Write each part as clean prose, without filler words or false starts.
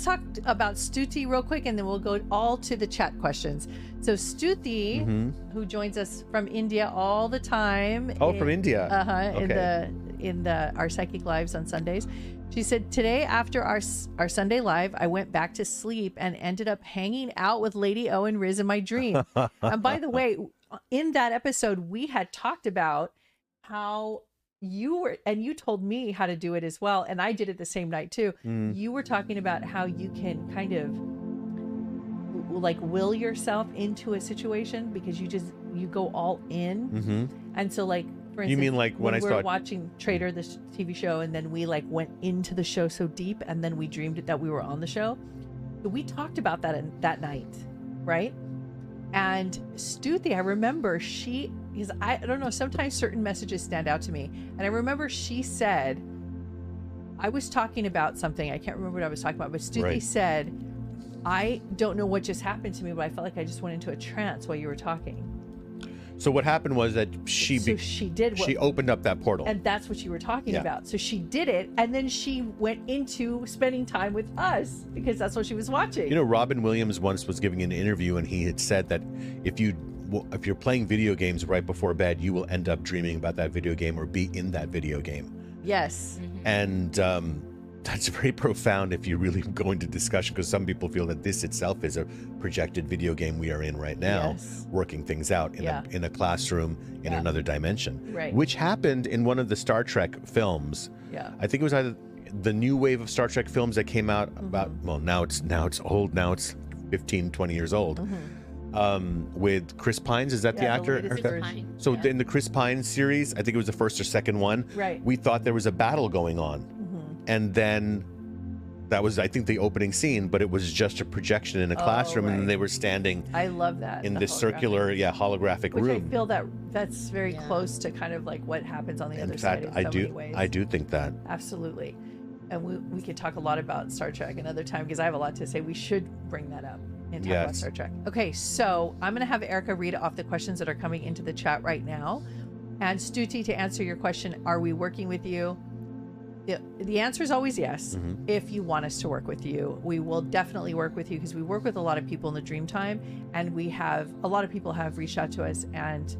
let's talk about Stuti real quick, and then we'll go all to the chat questions. So Stuti, who joins us from India all the time. Oh, from India. Okay. In our psychic lives on Sundays. She said, today after our Sunday live, I went back to sleep and ended up hanging out with Lady O and Riz in my dream. And by the way, in that episode, we had talked about how you told me how to do it as well. And I did it the same night too. You were talking about how you can kind of like will yourself into a situation because you go all in. And so like, for instance, you mean like when I were watching Trader, the TV show, and then we like went into the show so deep, and then we dreamed that we were on the show. So we talked about that that night, right? And Stuti, I remember because I don't know, sometimes certain messages stand out to me, and I remember she said, I was talking about something, I can't remember what I was talking about, but Stuti said, I don't know what just happened to me, but I felt like I just went into a trance while you were talking. So what happened was that she opened up that portal. And that's what you were talking about. So she did it, and then she went into spending time with us because that's what she was watching. You know, Robin Williams once was giving an interview, and he had said that if you're playing video games right before bed, you will end up dreaming about that video game or be in that video game. Yes. And that's very profound if you really go into discussion, because some people feel that this itself is a projected video game we are in right now, working things out in a classroom in another dimension, which happened in one of the Star Trek films. I think it was either the new wave of Star Trek films that came out about, well, now it's old, now it's 15, 20 years old. With Chris Pines, is that the actor? So in the Chris Pines series, I think it was the first or second one, we thought there was a battle going on. And then that was, I think, the opening scene, but it was just a projection in a classroom, and they were standing. I love that in this circular, holographic room. Which I feel that's very close to kind of like what happens on the other side. In so many ways. I do think that absolutely, and we could talk a lot about Star Trek another time because I have a lot to say. We should bring that up and talk about Star Trek. Okay, so I'm going to have Erica read off the questions that are coming into the chat right now, and Stuti, to answer your question, are we working with you? The answer is always yes. If you want us to work with you, we will definitely work with you, because we work with a lot of people in the dream time, and a lot of people have reached out to us and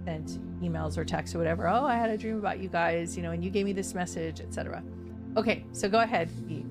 sent emails or texts or whatever. Oh, I had a dream about you guys, and you gave me this message, etc. Okay, so go ahead, E.